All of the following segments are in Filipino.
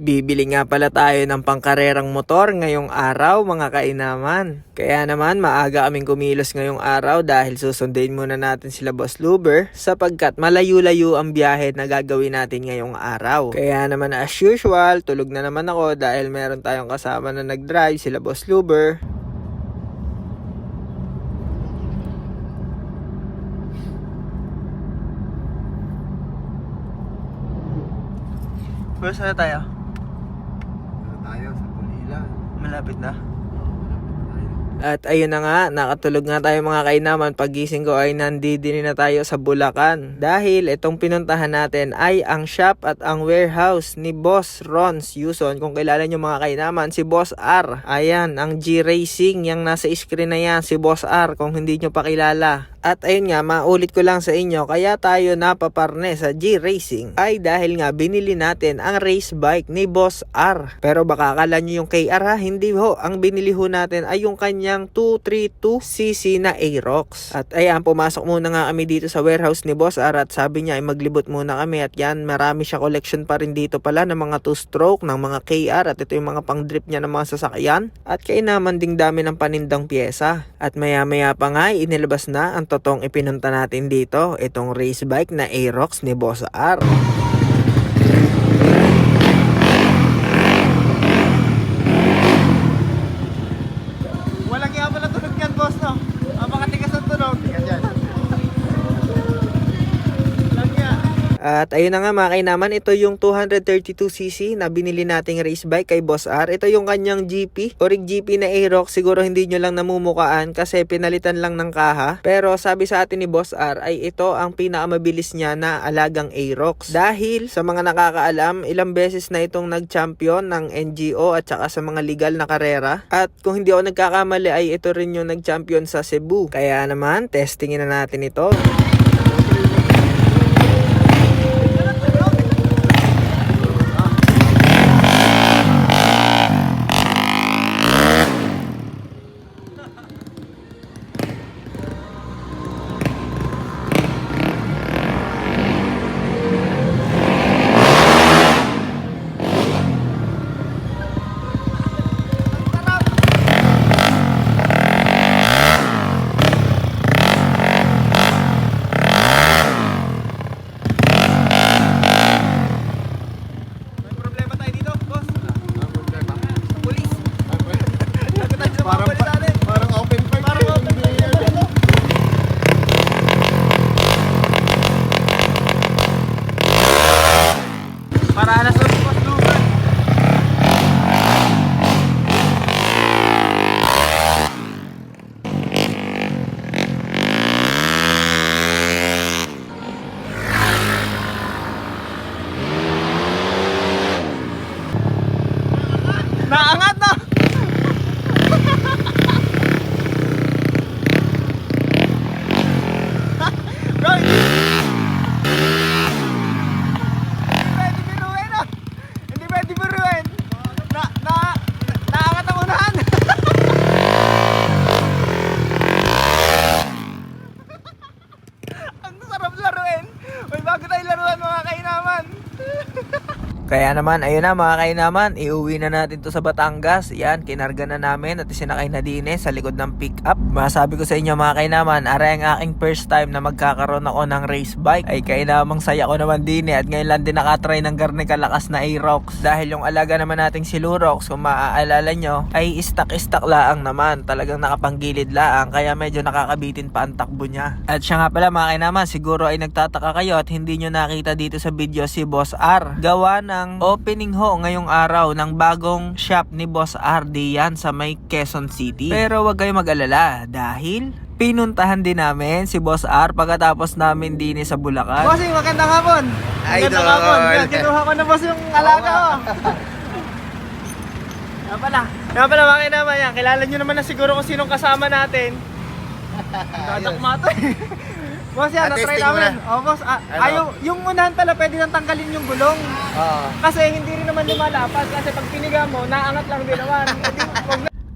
Bibili nga pala tayo ng pangkarerang motor ngayong araw mga kainaman. Kaya naman maaga kaming kumilos ngayong araw dahil susundin muna natin sila Boss Luber sapagkat malayo-layo ang biyahe na gagawin natin ngayong araw. Kaya naman as usual, tulog na naman ako dahil meron tayong kasama na nag-drive sila Boss Luber. Boss, na tayo? Tayo sa Pulila. Malapit na. At ayun na nga, nakatulog nga tayo mga kainaman. Pagising ko ay nandidini na tayo sa Bulacan. Dahil itong pinuntahan natin ay ang shop at ang warehouse ni Boss Rons Yuson. Kung kilala nyo mga kainaman, si Boss R. Ayan, ang G-Racing, yung nasa screen na yan, si Boss R kung hindi nyo pa kilala. At ayun nga, maulit ko lang sa inyo, kaya tayo napaparne sa G-Racing ay dahil nga binili natin ang race bike ni Boss R. Pero baka akala nyo yung KR ha, hindi ho. Ang binili ho natin ay yung kanyang 232cc na Aerox. At ayan, pumasok muna nga kami dito sa warehouse ni Boss R at sabi niya ay maglibot muna kami. At yan, marami siya collection pa rin dito pala ng mga 2-stroke, ng mga KR at ito yung mga pang-drip niya ng mga sasakyan. At kainaman ding dami ng panindang pyesa. At maya-maya pa nga ay inilabas na ang totoong ipinunta natin dito, itong race bike na Aerox ni Boss R. Walang nga pala tunog yan, boss, no? Makatigas ang tunog. Tigas yan. Walang nga. At ayun na nga mga kainaman, ito yung 232cc na binili nating race bike kay Boss R. Ito yung kanyang GP, Orig GP na Aerox. Siguro hindi nyo lang namumukaan kasi pinalitan lang ng kaha. Pero sabi sa atin ni Boss R ay ito ang pinakamabilis niya na alagang Aerox. Dahil sa mga nakakaalam, ilang beses na itong nag-champion ng NGO at saka sa mga legal na karera. At kung hindi ako nagkakamali ay ito rin yung nag-champion sa Cebu. Kaya naman, testingin na natin ito. Parang open fight. Para na sa Boss Luber. Naangat na! Bro, hindi pwede biruin. Naangat ang unahan. Ang sarap laruin. May bago tayo laruan mga kainaman. Kaya naman, ayun na mga kainaman, iuwi na natin to sa Batangas. Yan, kinarga na namin at isinakay na din sa likod ng pick-up. Masabi ko sa inyo mga kainaman, aray ang aking first time na magkakaroon ako ng race bike. Ay kainamang saya ko naman din at ngayon lang din nakatry ng garne kalakas na Aerox. Dahil yung alaga naman nating si Lurox, kung maaalala nyo, ay istak-istak laang naman. Talagang nakapanggilid laang, kaya medyo nakakabitin pa ang takbo niya. At siya nga pala mga kainaman, siguro ay nagtataka kayo at hindi nyo nakita dito sa video si Boss R. Gawa na ng opening ho ngayong araw ng bagong shop ni Boss R diyan sa may Quezon City. Pero wag kayong mag-alala dahil pinuntahan din namin si Boss R pagkatapos namin din sa Bulacan. Bossing, magandang hapon. Magandang hapon. Yan, kinuha ko na boss yung alaga ko. Nga pala mga kainaman yan. Kilala nyo naman na siguro kung sinong kasama natin. Dadakma to eh. Boss yan, na-try namin. Oh, boss, ayaw, yung unahan pala pwede nang tanggalin yung gulong. Kasi hindi rin naman lumalapad. Kasi pag piniga mo, naangat lang din naman.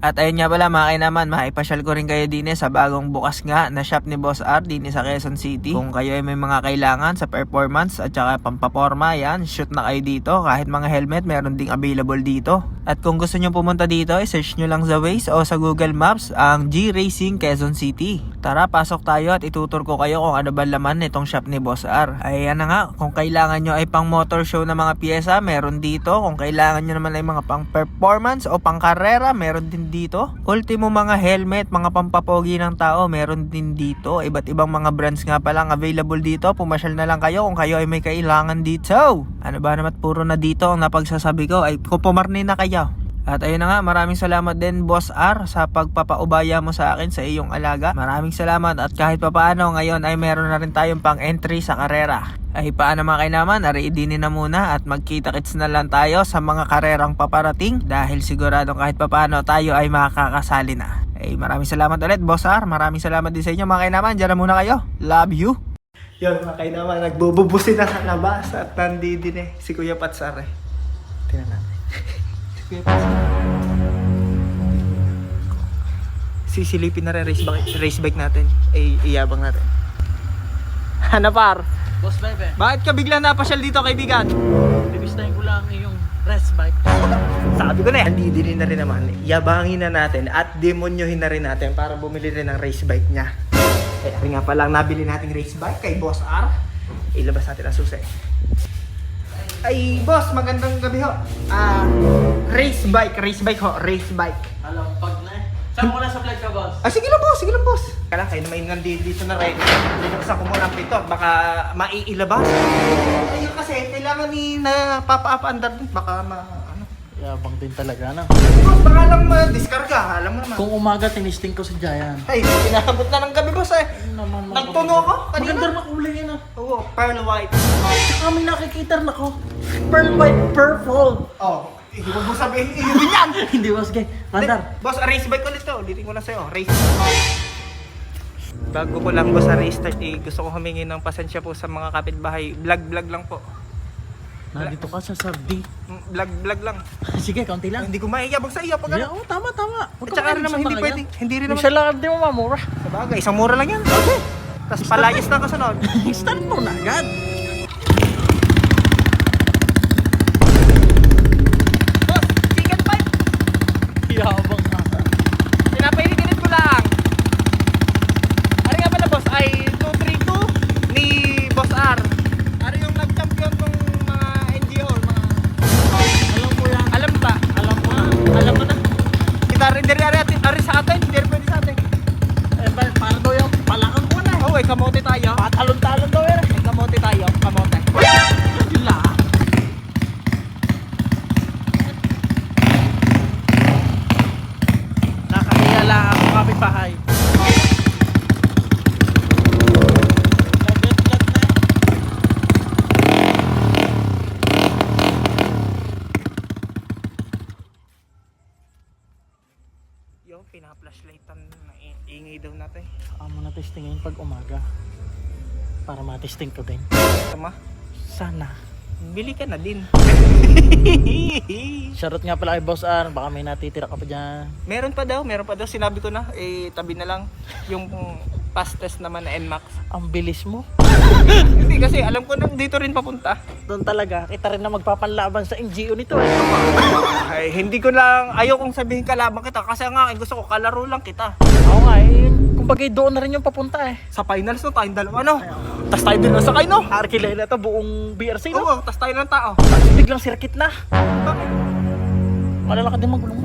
At ayun nga pala mga kainaman, maipasyal ko rin kayo din sa bagong bukas nga na shop ni Boss R din sa Quezon City. Kung kayo ay may mga kailangan sa performance at saka pampaporma, yan, shoot na kayo dito. Kahit mga helmet, meron ding available dito. At kung gusto nyo pumunta dito, search nyo lang sa Waze o sa Google Maps ang G Racing Quezon City. Tara, pasok tayo at itutur ko kayo kung ano ba laman nitong shop ni Boss R. Ayan na nga, kung kailangan nyo ay pang motor show na mga pyesa, meron dito. Kung kailangan nyo naman ay mga pang performance o pang karera, meron din dito. Ultimo mga helmet, mga pampapogi ng tao, meron din dito. Iba't ibang mga brands nga palang available dito. Pumasyal na lang kayo kung kayo ay may kailangan dito. Ano ba naman, puro na dito ang napagsasabi ko ay kupumarni na kayo. At ayun na nga, maraming salamat din Boss R sa pagpapaubaya mo sa akin sa iyong alaga. Maraming salamat at kahit papaano ngayon ay meron na rin tayong pang entry sa karera. Ay paano mga kainaman, ariidinin na muna at magkita-kits na lang tayo sa mga karerang paparating dahil sigurado kahit papaano tayo ay makakasali na. Ay maraming salamat ulit Boss R, maraming salamat din sa inyo mga kainaman. Diyan na muna kayo, love you. Yun mga kainaman, nagbububusin na sa labas at nandidin si Kuya Patsar Tingnan natin. Sisilipin na rin race bike natin. Iyabang natin. Ano par? Boss Bebe, Bakit ka bigla napasyal dito kaibigan? bibistahin ko lang yung rest bike. Sabi ko na hindi din na rin naman. Yabangin na natin at demonyohin na rin natin para bumili rin ng race bike niya. Kaya nga palang nabili nating race bike kay Boss R. Ilabas natin ang susi. Ay, boss, magandang gabi ho. Race bike ho, race bike. Alam, pag na eh. Saan mo na sa vlog ka, boss? Sige lang boss. Kailangan kayo naman nandito na rin. Linaksan ko muna ang pito, baka maiilabas. Ayun kasi, kailangan ni na papa-up-under din, baka ano. Yabang din talaga na. Boss, baka lang diskarga, alam mo naman. Kung umaga, tinisting ko si Giant. Ay, inaabot na ng gabi boss Naman, Nagtuno ako kanina. Maganda na kulay yan ah. Oo, pearl white. Kami nakikita na ko. Pearl white purple. Oh, huwag mo sabihin, yun din yan. Hindi, boss gay. Mandar. Boss, race bike ulit to. Ulitin ko na sa'yo. Race Bago ko lang boss sa race start, gusto ko humingi ng pasensya po sa mga kapitbahay. Vlog lang po. Nandito ka sa Sardi. Vlog lang. Sige, kaunti lang. Hindi ko maiyabang sa iyo pag Yeah, oh, tama. At saka rin naman, hindi pwede. Hindi rin naman. Isa lang di mo mamura. Sa bagay, isang mura lang yan. Okay. Tapos palayas na kasunod. Start mo na agad. Boss, chicken pipe. Yabang ka. Pinapainiginit ko lang. Ano nga pala boss, ay 232 ni Boss R. Ano yung nag-champion ng mga NGO, mga... Alam mo yan. Alam ba? Alam mo na. Alam mo na. Kita rin sa atin, hindi rin pwede sa atin. Eh, para daw yung palakang ko na. Oh, kamote tayo. Patalon-talon daw yan. Kamote tayo, kamote. Yun lang. Nakakaya lang ako kapitbahay. Lagat-lat na. Yung pinaka-flashlightan na ingay daw natin. Amo na testingin pag umaga. Para matesting ko din. Tama, Sana. bili ka na din. Shoutout nga pala kay Boss R. Baka may natitira ka pa dyan. Meron pa daw. Sinabi ko na, tabi na lang. Yung fastest naman na NMAX. Ang bilis mo. Hindi kasi alam ko na dito rin papunta. Doon talaga. Kita rin na magpapanlaban sa NGO nito. Ay, hindi ko lang, ayaw kong sabihin kalaban kita. Kasi nga, gusto ko kalaro lang kita. Ako nga eh. Kumbaga doon na rin yung papunta eh. Sa finals no, tayong dalawa no. Tas tayo din na sakay no. Arkilay na to buong BRC no? Oo, tas tayo ng tao. Tapos biglang circuit na. Bakit? Malalakad din magulong.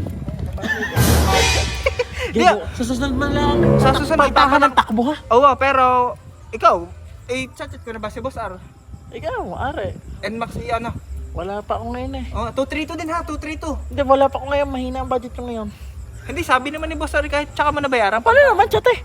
Yeah. Sa susunod man lang. Sa susunod, Pagtahan tama ng takbo ha. Oo, pero ikaw, chat ko na ba si Boss R? Ikaw, are. NMAX ano? Wala pa ako ngayon eh. Oh, 232 din ha, 232. Hindi, wala pa ako ngayon. Mahina ang budget ko ngayon. Hindi, sabi naman ni Boss R kahit tsaka mo nabayaran. Wala naman, chat eh.